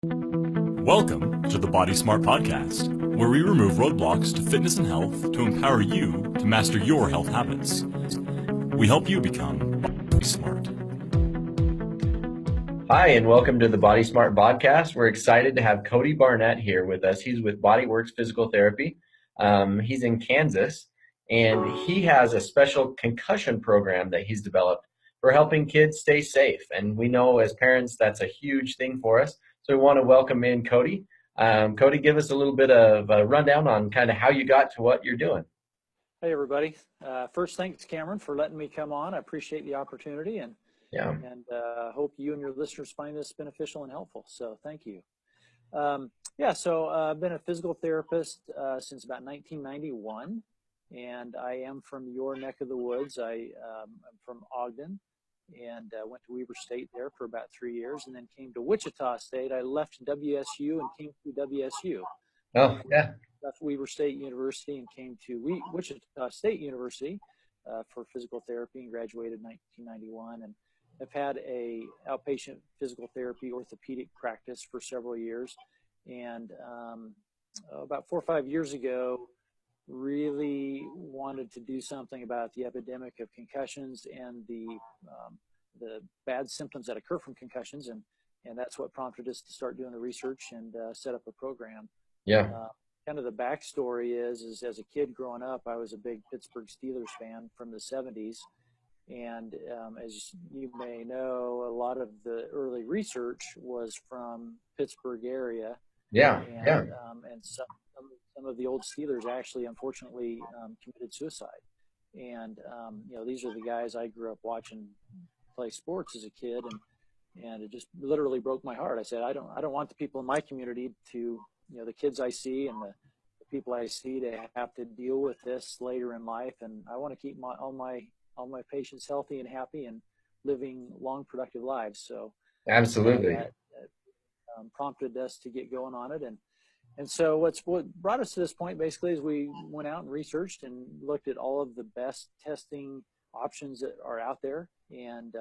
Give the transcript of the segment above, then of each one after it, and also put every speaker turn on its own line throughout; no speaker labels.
Welcome to the Body Smart Podcast, where we remove roadblocks to fitness and health to empower you to master your health habits. We help you become Body Smart.
Hi, and welcome to the Body Smart Podcast. We're excited to have Cody Barnett here with us. He's with Bodyworks Physical Therapy. He's in Kansas, and he has a special concussion program that he's developed for helping kids stay safe. And we know as parents that's a huge thing for us. So we want to welcome in Cody. Cody, give us a little bit of a rundown on kind of how you got to what you're doing.
Hey, everybody. First, thanks, Cameron, for letting me come on. I appreciate the opportunity and hope you and your listeners find this beneficial and helpful. So thank you. So I've been a physical therapist since about 1991, and I am from your neck of the woods. I'm from Ogden, and went to Weber State there for about 3 years, and then came to Wichita State. I left WSU and came to WSU.
Oh, yeah.
Left Weber State University and came to Wichita State University for physical therapy and graduated in 1991. And I've had a outpatient physical therapy orthopedic practice for several years. And about 4 or 5 years ago, really wanted to do something about the epidemic of concussions and the bad symptoms that occur from concussions, and that's what prompted us to start doing the research and set up a program.
Yeah.
Kind of the backstory is as a kid growing up, I was a big Pittsburgh Steelers fan from the 70s, and as you may know, a lot of the early research was from Pittsburgh area. And some of the old Steelers actually, unfortunately, committed suicide. And, these are the guys I grew up watching play sports as a kid. And it just literally broke my heart. I said, I don't want the people in my community to, the kids I see and the people I see to have to deal with this later in life. And I want to keep all my patients healthy and happy and living long, productive lives. So
Absolutely.
That prompted us to get going on it. And so what brought us to this point basically is we went out and researched and looked at all of the best testing options that are out there and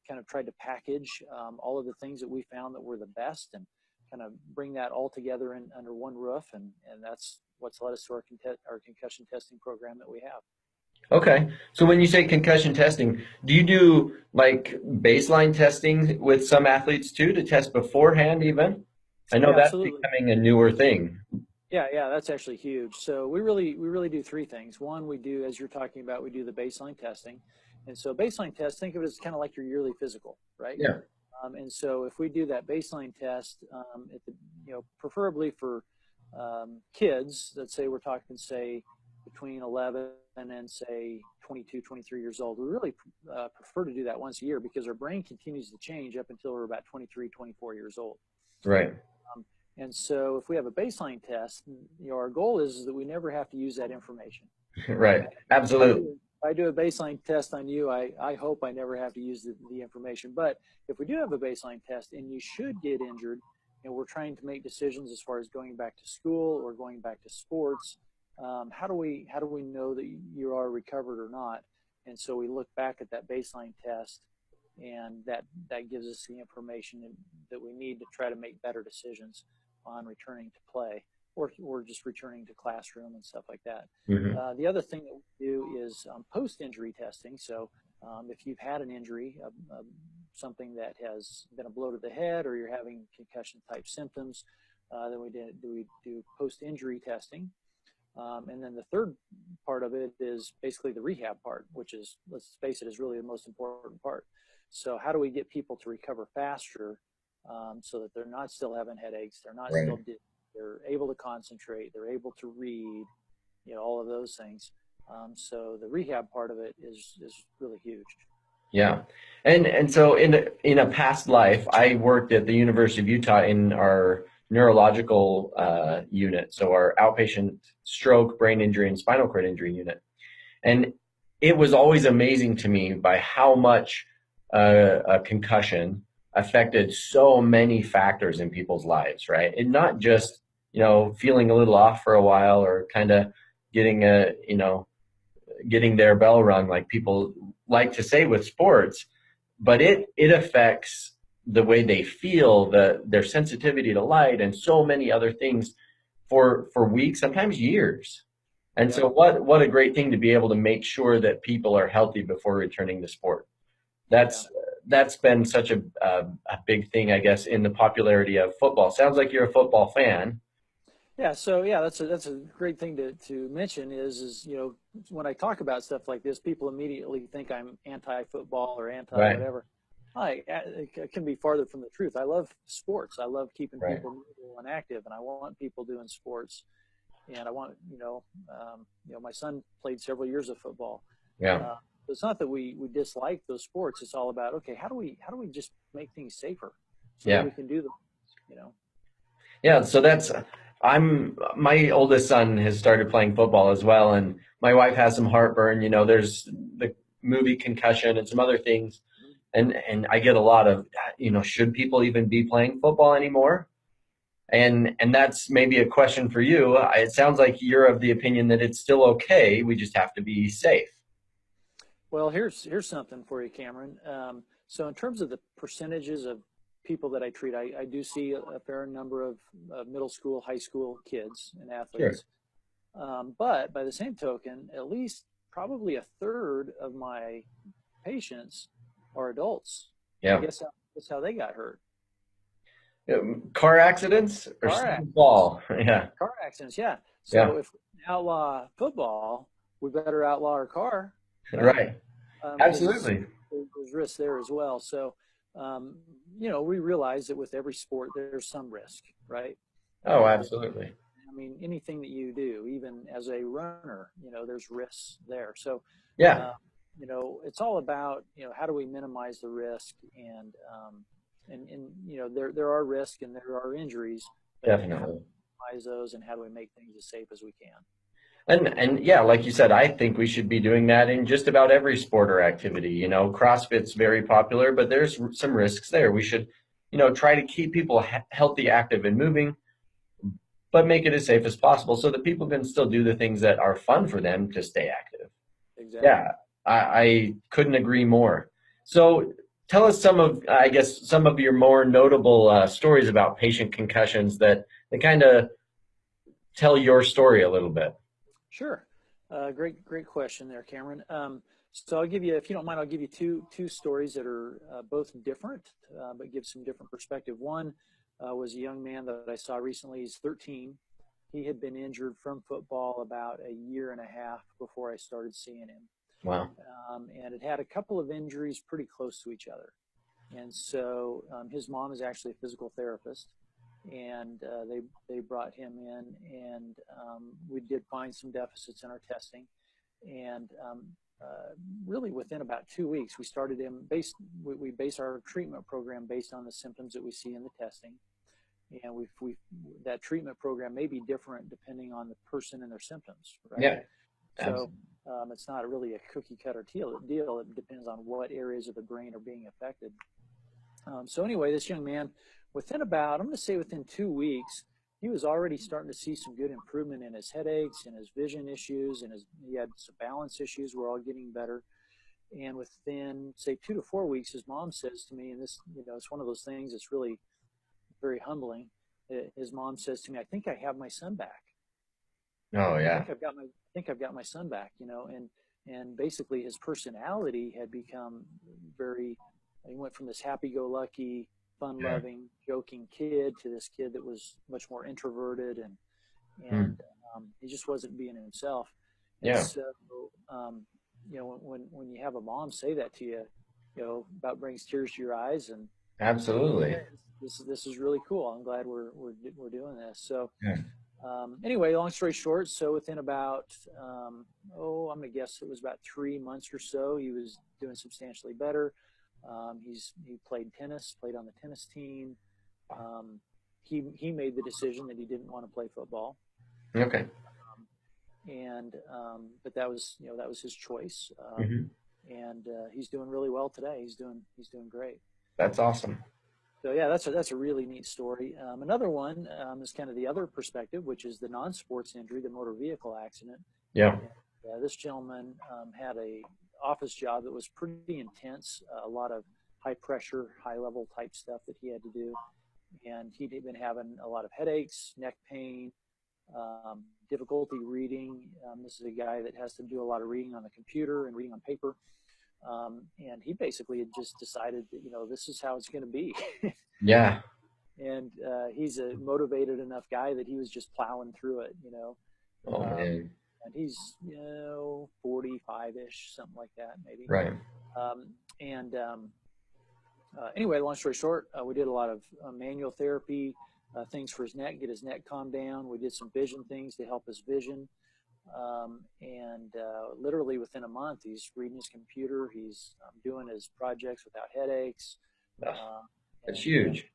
kind of tried to package all of the things that we found that were the best and kind of bring that all together under one roof. And that's what's led us to our concussion testing program that we have.
Okay. So when you say concussion testing, do you do like baseline testing with some athletes too to test beforehand even? I know that's becoming a newer thing.
Yeah, that's actually huge. So we really do three things. One, we do, as you're talking about, we do the baseline testing. And so baseline test, think of it as kind of like your yearly physical, right?
Yeah.
And so if we do that baseline test, preferably for kids, let's say we're talking, between 11 and say 22, 23 years old, we really prefer to do that once a year because our brain continues to change up until we're about 23, 24 years old.
Right.
And so if we have a baseline test, our goal is that we never have to use that information.
Right. Absolutely.
If I do a baseline test on you, I hope I never have to use the information. But if we do have a baseline test and you should get injured, and we're trying to make decisions as far as going back to school or going back to sports, how do we know that you are recovered or not? And so we look back at that baseline test, and that gives us the information that we need to try to make better decisions on returning to play or just returning to classroom and stuff like that.
Mm-hmm.
The other thing that we do is post-injury testing. So if you've had an injury, something that has been a blow to the head or you're having concussion-type symptoms, then we do post-injury testing. And then the third part of it is basically the rehab part, which is, let's face it, is really the most important part. So how do we get people to recover faster so that they're not still having headaches, they're not still dizzy, they're able to concentrate, they're able to read, all of those things. So the rehab part of it is really huge.
Yeah. And so in a past life, I worked at the University of Utah in our neurological unit, so our outpatient stroke, brain injury, and spinal cord injury unit. And it was always amazing to me by how much a concussion affected so many factors in people's lives, right? And not just, feeling a little off for a while or kind of getting their bell rung like people like to say with sports, but it affects the way they feel, their sensitivity to light, and so many other things for weeks, sometimes years. And so what a great thing to be able to make sure that people are healthy before returning to sport. That's been such a big thing, I guess, in the popularity of football. Sounds like you're a football fan.
Yeah, so that's a great thing to mention is when I talk about stuff like this, people immediately think I'm anti-football or anti-whatever. It can be farther from the truth. I love sports. I love keeping people mobile and active, and I want people doing sports. And I want my son played several years of football. It's not that we dislike those sports. It's all about, okay, how do we just make things safer so that we can do them,
Yeah, so my oldest son has started playing football as well, and my wife has some heartburn. There's the movie Concussion and some other things, and I get a lot of, should people even be playing football anymore? And that's maybe a question for you. It sounds like you're of the opinion that it's still okay. We just have to be safe.
Well, here's something for you, Cameron. So in terms of the percentages of people that I treat, I do see a fair number of middle school, high school kids and athletes. But by the same token, at least probably a third of my patients are adults. Guess how they got hurt?
Car accidents or football?
Car accidents. So if we outlaw football, we better outlaw our car.
Right. Absolutely.
There's risk there as well. So, we realize that with every sport, there's some risk, right?
Oh, absolutely.
I mean, anything that you do, even as a runner, there's risks there. So, it's all about, how do we minimize the risk and there are risks and there are injuries.
Definitely.
How do we minimize those and how do we make things as safe as we can?
And yeah, like you said, I think we should be doing that in just about every sport or activity. CrossFit's very popular, but there's some risks there. We should, try to keep people healthy, active, and moving, but make it as safe as possible so that people can still do the things that are fun for them to stay active.
Exactly.
Yeah, I couldn't agree more. So tell us some of your more notable stories about patient concussions that kind of tell your story a little bit.
Sure. Great question there, Cameron. So I'll give you, if you don't mind, I'll give you two stories that are both different, but give some different perspective. One was a young man that I saw recently. He's 13. He had been injured from football about a year and a half before I started seeing him.
Wow.
And it had a couple of injuries pretty close to each other. And so his mom is actually a physical therapist. And they brought him in, and we did find some deficits in our testing. And really within about 2 weeks, we started him we base our treatment program based on the symptoms that we see in the testing. And that treatment program may be different depending on the person and their symptoms, right?
Yeah.
So it's not really a cookie cutter deal. It depends on what areas of the brain are being affected. So anyway, this young man, within 2 weeks, he was already starting to see some good improvement in his headaches and his vision issues, and he had some balance issues were all getting better. And within, say, 2 to 4 weeks, his mom says to me, and this, it's one of those things that's really very humbling. His mom says to me, "I think I have my son back."
Oh yeah.
I think I've got my son back, and basically his personality had become he went from this happy-go-lucky, fun-loving, joking kid to this kid that was much more introverted and he just wasn't being himself. And so, when you have a mom say that to you, about brings tears to your eyes. And
absolutely,
this is really cool. I'm glad we're doing this. So anyway, long story short, so within about I'm gonna guess it was about 3 months or so, he was doing substantially better. He played tennis, played on the tennis team. He made the decision that he didn't want to play football.
Okay.
But that was his choice. And he's doing really well today. He's doing great.
That's awesome.
So yeah, that's a really neat story. Another one is kind of the other perspective, which is the non-sports injury, the motor vehicle accident.
Yeah.
And, this gentleman had a office job that was pretty intense, a lot of high pressure, high level type stuff that he had to do. And he'd been having a lot of headaches, neck pain, difficulty reading. This is a guy that has to do a lot of reading on the computer and reading on paper. And he basically had just decided that, this is how it's going to be.
Yeah.
And he's a motivated enough guy that he was just plowing through it,
Oh, man.
And he's, 45-ish, something like that, maybe.
Right.
Anyway, long story short, we did a lot of manual therapy, things for his neck, get his neck calmed down. We did some vision things to help his vision. Literally within a month, he's reading his computer. He's doing his projects without headaches.
That's huge.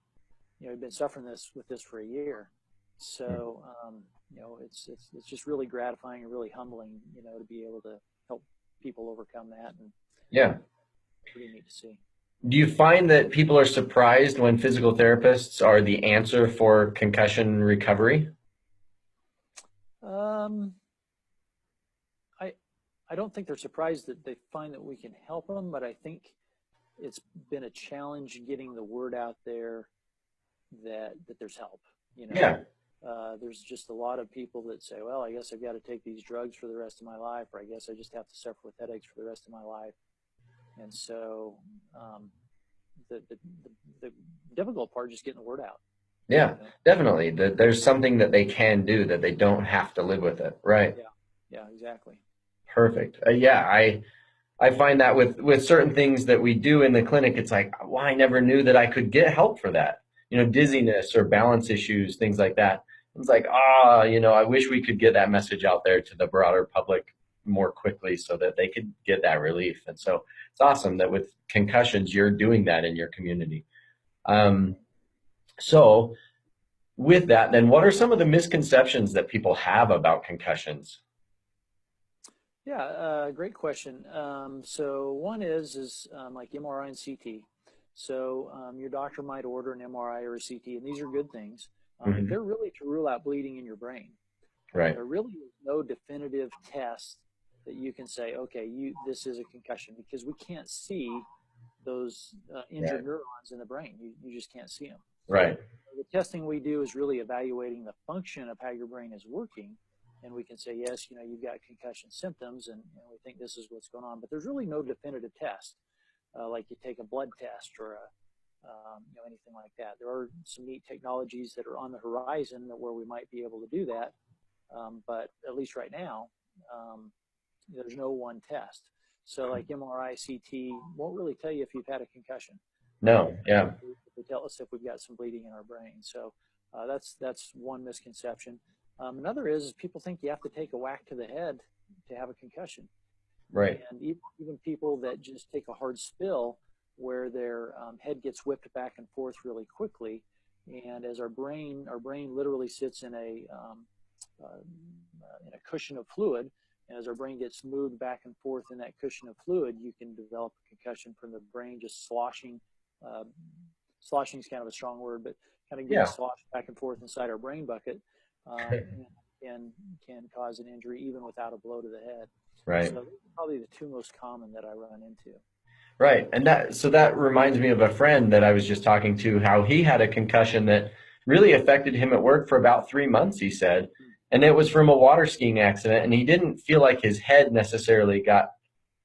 He'd been suffering with this for a year. So, it's just really gratifying and really humbling, to be able to help people overcome that. And
yeah,
pretty neat to see.
Do you find that people are surprised when physical therapists are the answer for concussion recovery?
I don't think they're surprised that they find that we can help them, but I think it's been a challenge getting the word out there that there's help.
Yeah.
There's just a lot of people that say, well, I guess I've got to take these drugs for the rest of my life, or I guess I just have to suffer with headaches for the rest of my life. And so the difficult part is just getting the word out.
Yeah, definitely. There's something that they can do, that they don't have to live with it. Right.
Yeah, exactly.
Perfect. I find that with certain things that we do in the clinic, it's like, well, I never knew that I could get help for that. Dizziness or balance issues, things like that. It's like, I wish we could get that message out there to the broader public more quickly so that they could get that relief. And so it's awesome that with concussions, you're doing that in your community. So with that, then what are some of the misconceptions that people have about concussions?
Yeah, great question. So one is like MRI and CT. So your doctor might order an MRI or a CT, and these are good things.
Mm-hmm.
They're really to rule out bleeding in your brain.
Right.
There really is no definitive test that you can say, okay, this is a concussion, because we can't see those injured neurons in the brain. You just can't see them.
Right.
The testing we do is really evaluating the function of how your brain is working. And we can say, yes, you've got concussion symptoms, and we think this is what's going on. But there's really no definitive test, like you take a blood test or anything like that. There are some neat technologies that are on the horizon where we might be able to do that. But at least right now, there's no one test. So like MRI, CT won't really tell you if you've had a concussion.
No, yeah.
They tell us if we've got some bleeding in our brain. So that's one misconception. Another is people think you have to take a whack to the head to have a concussion.
Right.
And even people that just take a hard spill where their head gets whipped back and forth really quickly. And as our brain literally sits in a cushion of fluid. And as our brain gets moved back and forth in that cushion of fluid, you can develop a concussion from the brain just sloshing. Sloshing is kind of a strong word, but kind of getting sloshed back and forth inside our brain bucket and can cause an injury even without a blow to the head.
Right.
So those are probably the two most common that I run into.
Right. And that reminds me of a friend that I was just talking to, how he had a concussion that really affected him at work for about 3 months, he said. And it was from a water skiing accident, and he didn't feel like his head necessarily got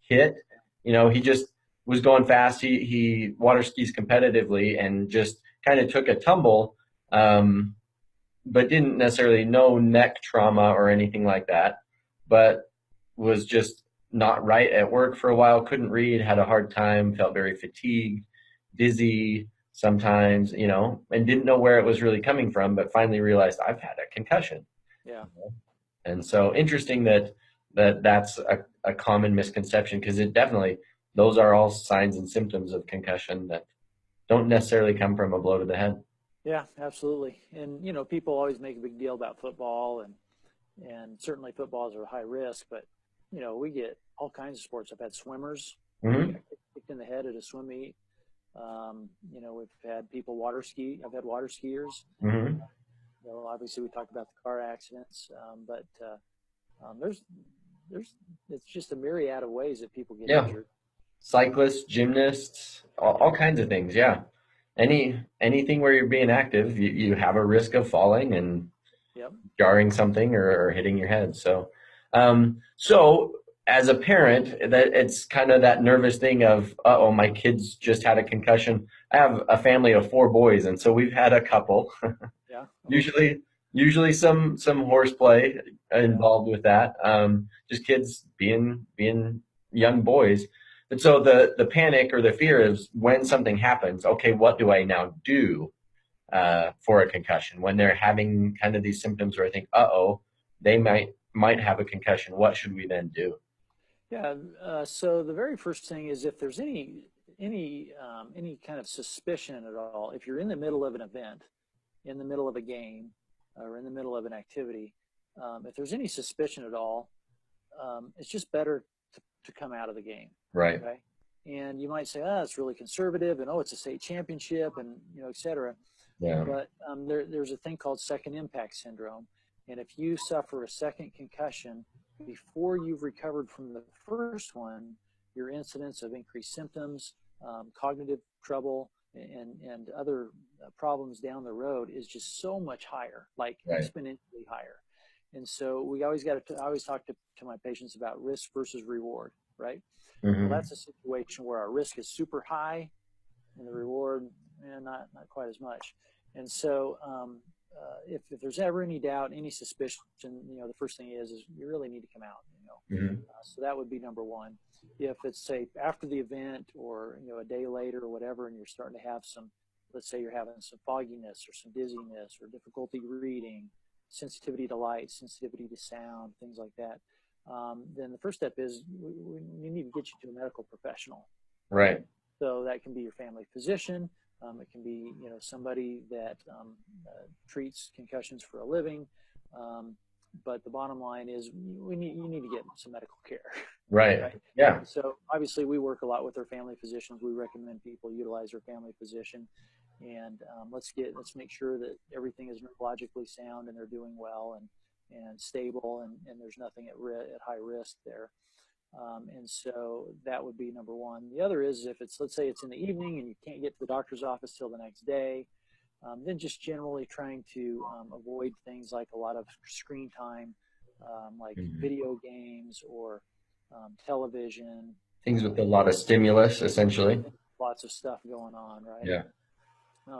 hit. He just was going fast. He water skis competitively and just kind of took a tumble, but didn't necessarily know neck trauma or anything like that, but was just not right at work for a while, couldn't read, had a hard time, felt very fatigued, dizzy sometimes, and didn't know where it was really coming from, but finally realized, I've had a concussion.
Yeah.
And so interesting that's a common misconception, because it definitely, those are all signs and symptoms of concussion that don't necessarily come from a blow to the head.
Yeah, absolutely. And, people always make a big deal about football, and certainly footballs are high risk, but, we get all kinds of sports. I've had swimmers get kicked in the head at a swim meet. We've had people water ski. I've had water skiers.
Mm-hmm.
Obviously we talked about the car accidents, but there's it's just a myriad of ways that people get injured.
cyclists, gymnasts, all kinds of things. Yeah. Anything where you're being active, you have a risk of falling and
Yep.
jarring something or hitting your head. So as a parent, that it's kind of that nervous thing of, uh-oh, my kids just had a concussion. I have a family of 4 boys, and so we've had a couple.
Yeah.
Usually some horseplay involved with that. Just kids being young boys. And so the panic or the fear is when something happens, okay, what do I now do for a concussion? When they're having kind of these symptoms where I think, uh-oh, they might have a concussion. What should we then do?
Yeah. So the very first thing is if there's any kind of suspicion at all, if you're in the middle of an event, in the middle of a game, or in the middle of an activity, if there's any suspicion at all, it's just better to come out of the game.
Right.
Okay. And you might say, it's really conservative, and it's a state championship, and et cetera.
Yeah.
But there's a thing called second impact syndrome, and if you suffer a second concussion before you've recovered from the first one, your incidence of increased symptoms, cognitive trouble, and other problems down the road is just so much higher, like
Right.
exponentially higher. And so we always I always talk to my patients about risk versus reward, right?
Mm-hmm.
Well, that's a situation where our risk is super high and the reward, not quite as much. And so if there's ever any doubt, any suspicion, the first thing is you really need to come out,
Mm-hmm.
So that would be number one. If it's, say, after the event or, a day later or whatever, and you're starting to have some, let's say you're having some fogginess or some dizziness or difficulty reading, sensitivity to light, sensitivity to sound, things like that, then the first step is we need to get you to a medical professional.
Right.
So that can be your family physician. It can be, somebody that treats concussions for a living. But the bottom line is you need to get some medical care.
Right.
Right?
Yeah.
So obviously we work a lot with our family physicians. We recommend people utilize their family physician, and let's make sure that everything is neurologically sound and they're doing well and stable, and there's nothing at high risk there. And so that would be number one. The other is if let's say it's in the evening and you can't get to the doctor's office till the next day, then just generally trying to avoid things like a lot of screen time, like
Mm-hmm.
video games or television.
Things with a lot of stimulus, essentially.
Lots of stuff going on, right?
Yeah.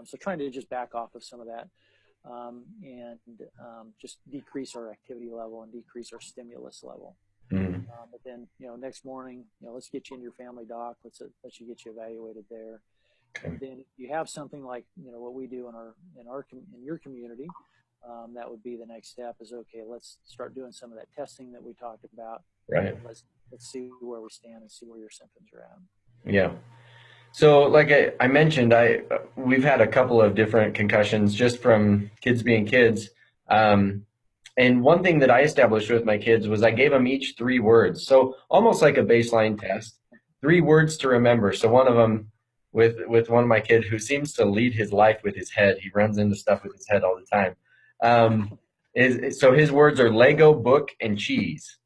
So trying to just back off of some of that and just decrease our activity level and decrease our stimulus level.
Mm-hmm.
But then, next morning, let's get you into your family doc. Let's you get you evaluated there.
Okay.
And then if you have something like, what we do in your community, that would be the next step is, okay, let's start doing some of that testing that we talked about.
Right.
Let's see where we stand and see where your symptoms are at.
Yeah. So like I mentioned, we've had a couple of different concussions just from kids being kids. And one thing that I established with my kids was I gave them each 3 words. So almost like a baseline test, 3 words to remember. So one of them with one of my kids who seems to lead his life with his head. He runs into stuff with his head all the time. So his words are Lego, book, and cheese.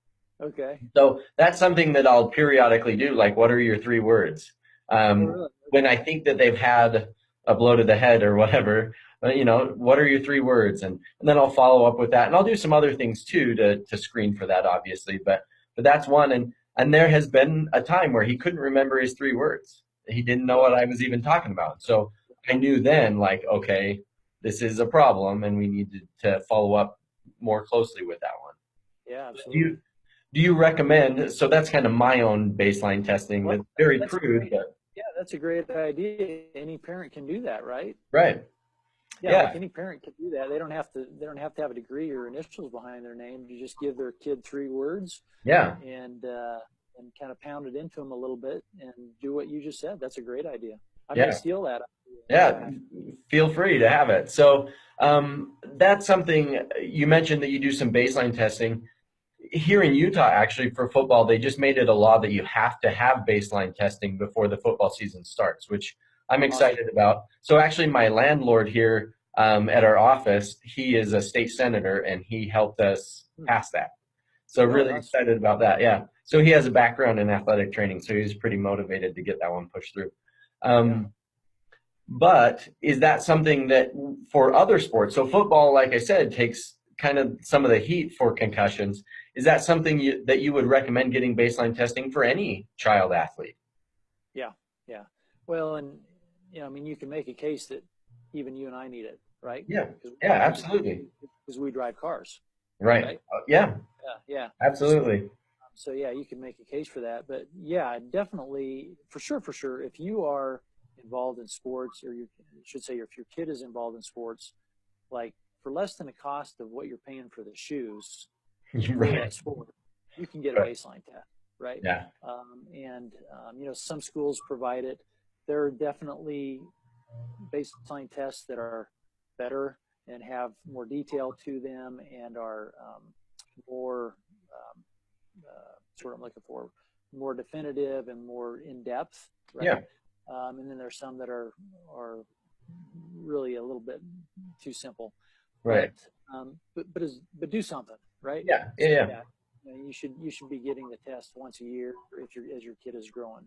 Okay.
So that's something that I'll periodically do. Like, what are your 3 words? When I think that they've had a blow to the head or whatever, what are your 3 words? And then I'll follow up with that. And I'll do some other things too to screen for that, obviously. But that's one. And there has been a time where he couldn't remember his 3 words. He didn't know what I was even talking about. So I knew then, like, okay, this is a problem and we need to follow up more closely with that one.
Yeah, absolutely.
Do you recommend, so that's kind of my own baseline testing. That's very crude, but
yeah, that's a great idea. Any parent can do that, right?
Right.
Yeah. Like any parent can do that. They don't have to have a degree or initials behind their name. You just give their kid 3 words.
Yeah.
And kind of pound it into them a little bit and do what you just said. That's a great idea. I'm
Yeah.
going to steal that.
Yeah. Feel free to have it. So that's something you mentioned, that you do some baseline testing. Here in Utah, actually, for football, they just made it a law that you have to have baseline testing before the football season starts, which I'm excited about. So actually, my landlord here at our office, he is a state senator, and he helped us pass that. So really excited about that. Yeah. So he has a background in athletic training, so he was pretty motivated to get that one pushed through. But is that something that for other sports, so football, like I said, takes kind of some of the heat for concussions. Is that something that you would recommend getting baseline testing for any child athlete?
Yeah. Well, and I mean, you can make a case that even you and I need it, right?
Yeah, absolutely.
Because we drive cars.
Right. Yeah. Absolutely.
So yeah, you can make a case for that. But yeah, definitely, for sure. If you are involved in sports, or you should say if your kid is involved in sports, like for less than the cost of what you're paying for the shoes for that sport, you can get a baseline test, right?
Yeah.
Some schools provide it. There are definitely baseline tests that are better and have more detail to them and are more I'm looking for, more definitive and more in depth, right?
Yeah.
And then there's some that are really a little bit too simple,
right?
But do something, right?
Yeah.
You should be getting the test once a year as your kid is growing.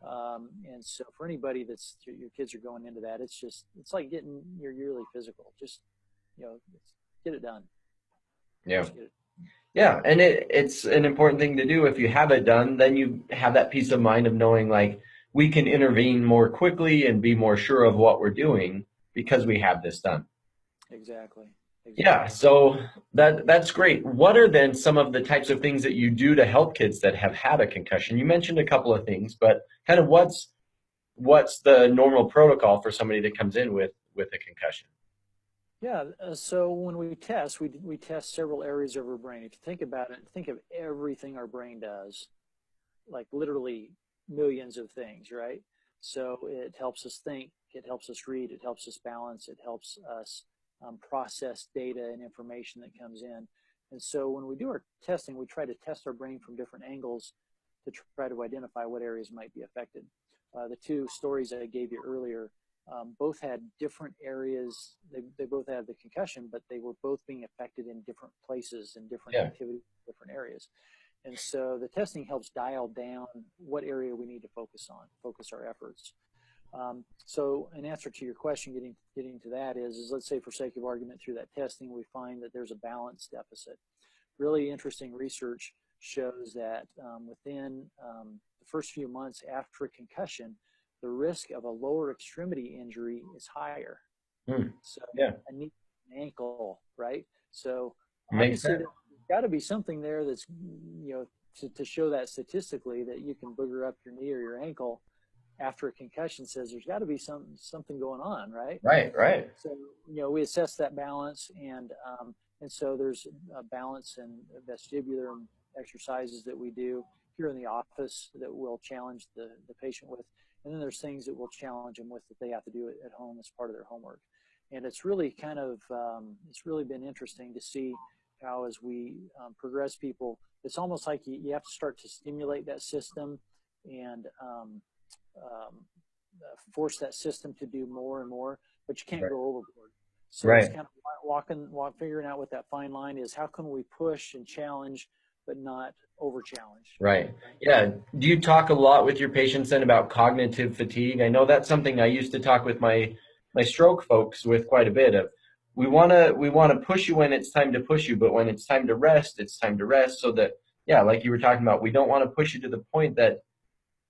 And so for anybody that's your kids are going into that, it's like getting your yearly physical. Just get it done.
Yeah. Yeah, and it's an important thing to do. If you have it done, then you have that peace of mind of knowing like we can intervene more quickly and be more sure of what we're doing because we have this done.
Exactly.
Yeah, so that's great. What are then some of the types of things that you do to help kids that have had a concussion? You mentioned a couple of things, but kind of what's the normal protocol for somebody that comes in with a concussion?
Yeah, so when we test, we test several areas of our brain. If you think about it, think of everything our brain does, like literally millions of things, right? So it helps us think, it helps us read, it helps us balance, it helps us process data and information that comes in. And so when we do our testing, we try to test our brain from different angles to try to identify what areas might be affected. The two stories I gave you earlier both had different areas. They both had the concussion, but they were both being affected in different places and different activities, different areas. And so the testing helps dial down what area we need to focus our efforts. So in answer to your question, getting to that is let's say for sake of argument through that testing, we find that there's a balance deficit. Really interesting research shows that within the first few months after a concussion, the risk of a lower extremity injury is higher. So a knee, an ankle, right? So obviously there's got to be something there that's, to show that statistically that you can booger up your knee or your ankle after a concussion says there's got to be something going on, right?
Right.
So, we assess that balance and so there's a balance and vestibular exercises that we do here in the office that we'll challenge the patient with. And then there's things that we'll challenge them with that they have to do at home as part of their homework. And it's really it's really been interesting to see how as we progress people, it's almost like you have to start to stimulate that system and force that system to do more and more, but you can't go overboard. So it's kind of figuring out what that fine line is. How can we push and challenge, but not over challenge?
Right. Yeah. Do you talk a lot with your patients then about cognitive fatigue? I know that's something I used to talk with my stroke folks with quite a bit of. We want to push you when it's time to push you, but when it's time to rest, it's time to rest. So that, like you were talking about, we don't want to push you to the point that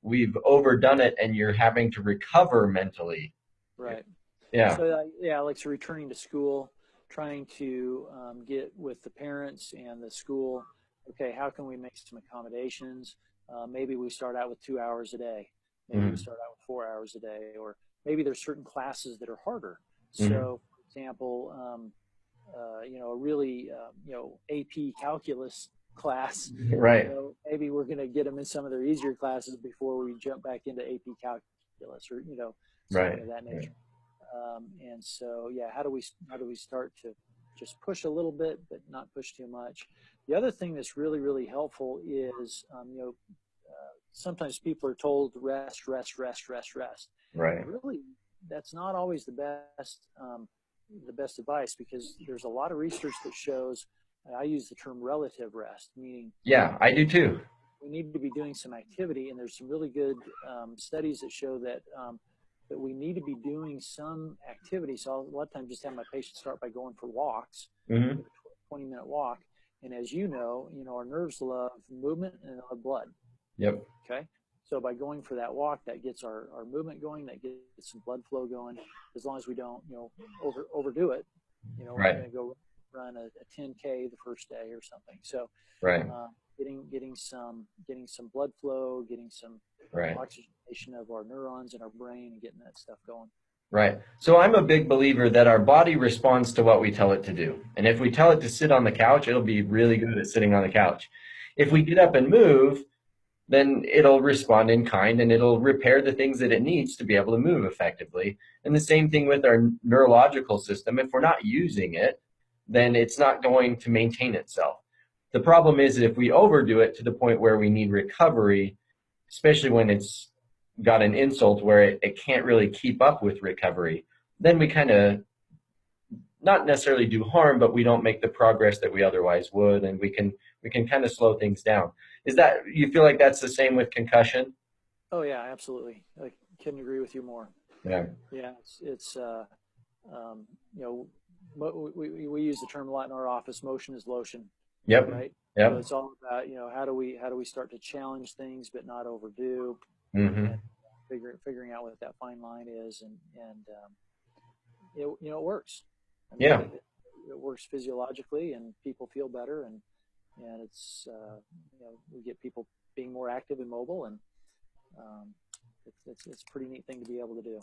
we've overdone it and you're having to recover mentally.
Right.
Yeah.
So like returning to school, trying to get with the parents and the school. Okay, how can we make some accommodations? Maybe we start out with 2 hours a day. Maybe we start out with 4 hours a day, or maybe there's certain classes that are harder. So, for example, a really AP calculus class.
Right.
Maybe we're going to get them in some of their easier classes before we jump back into AP calculus, or something of that nature. And so, how do we start to just push a little bit, but not push too much? The other thing that's really, really helpful is, sometimes people are told rest.
Right.
And really, that's not always the best advice, because there's a lot of research that shows, I use the term relative rest, meaning.
Yeah, I do too.
we need to be doing some activity, and there's some really good studies that show that that we need to be doing some activity. So I'll a lot of times just have my patients start by going for walks, 20-minute walk. And as you know, our nerves love movement and love blood.
Yep.
Okay. So by going for that walk, that gets our movement going, that gets some blood flow going, as long as we don't, overdo it. We're going to go run a 10K the first day or something. So getting some blood flow, getting some oxygenation of our neurons in our brain, and getting that stuff going.
Right. So I'm a big believer that our body responds to what we tell it to do. And if we tell it to sit on the couch, it'll be really good at sitting on the couch. If we get up and move, then it'll respond in kind, and it'll repair the things that it needs to be able to move effectively. And the same thing with our neurological system. If we're not using it, then it's not going to maintain itself. The problem is that if we overdo it to the point where we need recovery, especially when it's got an insult where it can't really keep up with recovery, then we kind of not necessarily do harm, but we don't make the progress that we otherwise would, and we can kind of slow things down. Is that, you feel like that's the same with concussion?
Oh yeah, absolutely. I couldn't agree with you more.
Yeah.
Yeah, it's we use the term a lot in our office. Motion is lotion.
Yep.
Right.
Yep.
So it's all about how do we start to challenge things but not overdo,
Mm-hmm.
and figuring out what that fine line is, and it works. I mean, it works physiologically, and people feel better, and it's we get people being more active and mobile, and it's a pretty neat thing to be able to do.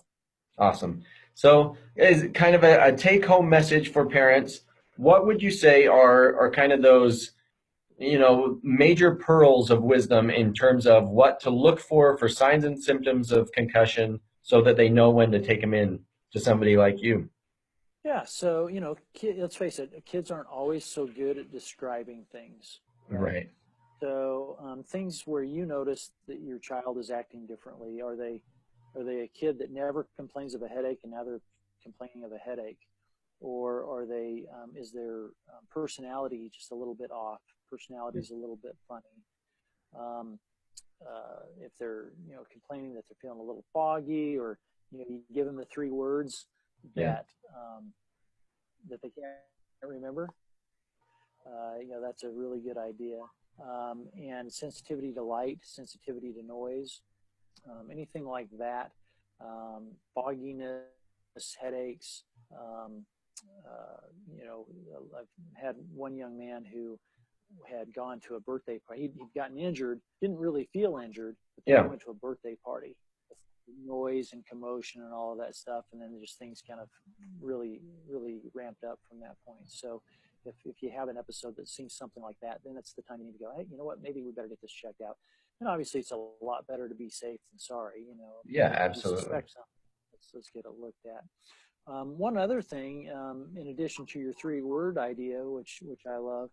Awesome. So as kind of a take-home message for parents, what would you say are kind of those major pearls of wisdom in terms of what to look for signs and symptoms of concussion, so that they know when to take them in to somebody like you?
Yeah. So, let's face it, kids aren't always so good at describing things.
Right.
So things where you notice that your child is acting differently. Are they a kid that never complains of a headache and now they're complaining of a headache? Or are they, is their personality just a little bit off? Personality is a little bit funny. If they're, complaining that they're feeling a little foggy, or, you give them the 3 words that they can't remember, that's a really good idea. And sensitivity to light, sensitivity to noise, anything like that, fogginess, headaches. I've had one young man who had gone to a birthday party. He'd gotten injured, didn't really feel injured, but then he went to a birthday party with noise and commotion and all of that stuff, and then just things kind of really, really ramped up from that point. So if you have an episode that seems something like that, then it's the time you need to go, hey, you know what, maybe we better get this checked out. And obviously it's a lot better to be safe than sorry,
Yeah, absolutely.
Suspect something, let's get it looked at. One other thing, in addition to your 3-word idea, which I love,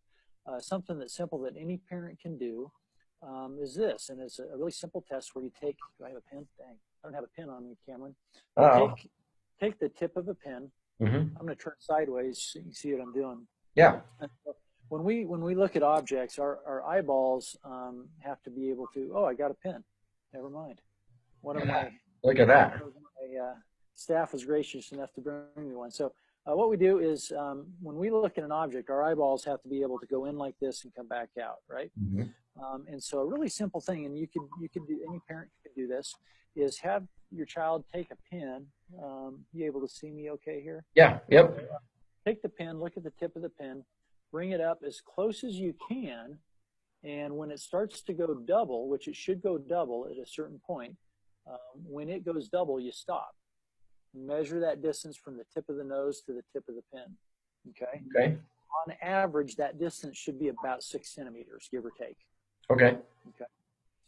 something that's simple that any parent can do, is this, and it's a really simple test where you take, do I have a pen? Dang, I don't have a pen on me, Cameron. Take the tip of a pen.
Mm-hmm.
I'm going to turn sideways so you can see what I'm doing.
Yeah.
When we look at objects, our eyeballs have to be able to, I got a pen. Never mind.
Look at that.
My staff was gracious enough to bring me one. So what we do is when we look at an object, our eyeballs have to be able to go in like this and come back out, right?
Mm-hmm.
And so a really simple thing, and you could do, any parent could do this, is have your child take a pen. You able to see me okay here?
Yeah. Yep.
Take the pen, look at the tip of the pen, bring it up as close as you can, and when it starts to go double, which it should go double at a certain point, when it goes double, you stop. Measure that distance from the tip of the nose to the tip of the pen. Okay.
Okay.
On average, that distance should be about 6 centimeters, give or take.
Okay.
Okay.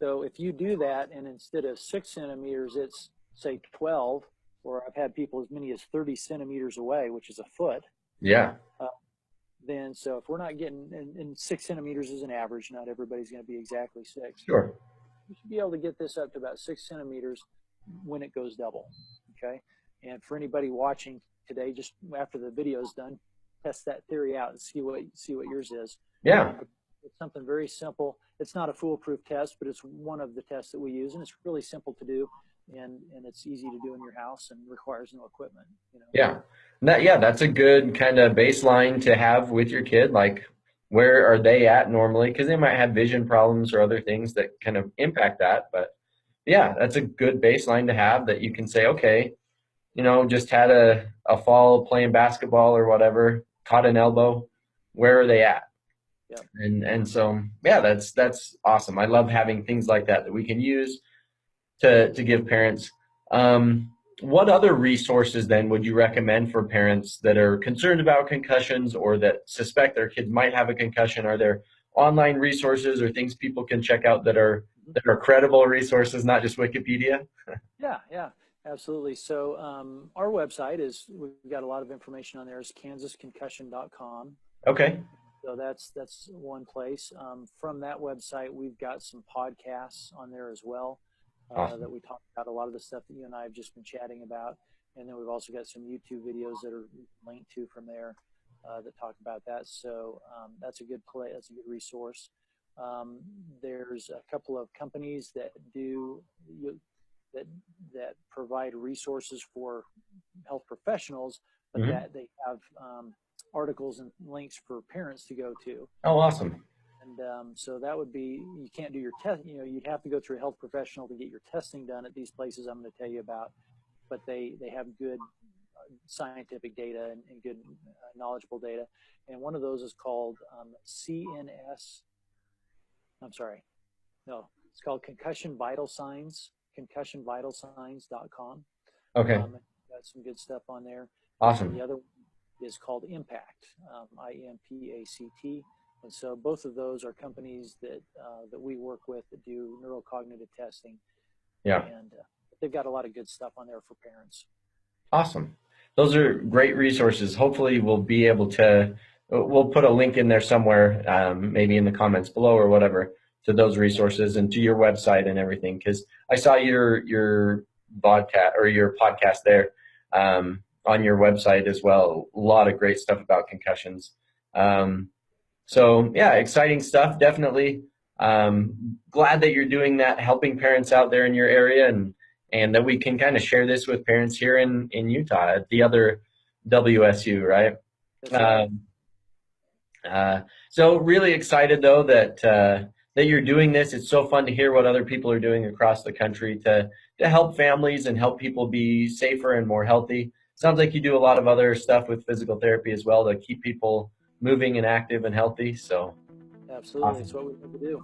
So if you do that, and instead of 6 centimeters, it's say 12, or I've had people as many as 30 centimeters away, which is a foot.
Yeah.
Then, so if we're not getting, and 6 centimeters is an average, not everybody's going to be exactly 6.
Sure.
You should be able to get this up to about 6 centimeters when it goes double. Okay. And for anybody watching today, just after the video is done, test that theory out and see what yours is.
Yeah.
But something very simple. It's not a foolproof test, but it's one of the tests that we use, and it's really simple to do, and it's easy to do in your house and requires no equipment.
Yeah. That's a good kind of baseline to have with your kid. Like, where are they at normally? Because they might have vision problems or other things that kind of impact that. But yeah, that's a good baseline to have, that you can say, okay, just had a fall playing basketball or whatever, caught an elbow. Where are they at?
Yep.
And so, yeah, that's awesome. I love having things like that we can use to give parents. What other resources then would you recommend for parents that are concerned about concussions or that suspect their kids might have a concussion? Are there online resources or things people can check out that are credible resources, not just Wikipedia?
Yeah, absolutely. So our website we've got a lot of information on there, is kansasconcussion.com.
Okay.
So that's one place. From that website, we've got some podcasts on there as well.
Awesome.
That we talk about a lot of the stuff that you and I have just been chatting about. And then we've also got some YouTube videos that are linked to from there that talk about that. So that's a good play. That's a good resource. There's a couple of companies that that provide resources for health professionals, but that they have articles and links for parents to go to.
Oh, awesome.
And so that would be, you can't do your test, you'd have to go through a health professional to get your testing done at these places I'm going to tell you about, but they have good scientific data and good knowledgeable data. And one of those is called it's called Concussion Vital Signs, concussionvitalsigns.com.
Okay.
Got some good stuff on there.
Awesome.
And the other one is called Impact, IMPACT. And so both of those are companies that we work with that do neurocognitive testing.
Yeah.
And they've got a lot of good stuff on there for parents.
Awesome. Those are great resources. Hopefully we'll put a link in there somewhere, maybe in the comments below or whatever, to those resources and to your website and everything. Because I saw your podcast or your podcast there on your website as well. A lot of great stuff about concussions. So yeah, exciting stuff. Definitely glad that you're doing that, helping parents out there in your area, and that we can kind of share this with parents here in Utah at the other WSU, right?
That's right.
So really excited though that you're doing this. It's so fun to hear what other people are doing across the country to help families and help people be safer and more healthy. Sounds like you do a lot of other stuff with physical therapy as well to keep people moving and active and healthy. So
absolutely.
Awesome.
That's what we need to do.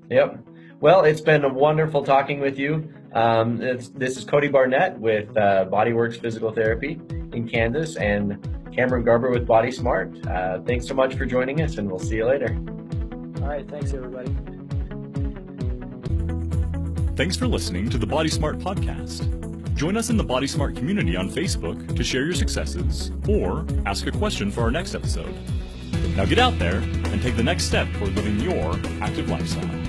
Yep. Well, it's been wonderful talking with you. This is Cody Barnett with Bodyworks Physical Therapy in Kansas, and Cameron Garber with Body Smart. Thanks so much for joining us, and we'll see you later.
All right. Thanks, everybody.
Thanks for listening to the Body Smart podcast. Join us in the Body Smart community on Facebook to share your successes or ask a question for our next episode. Now get out there and take the next step toward living your active lifestyle.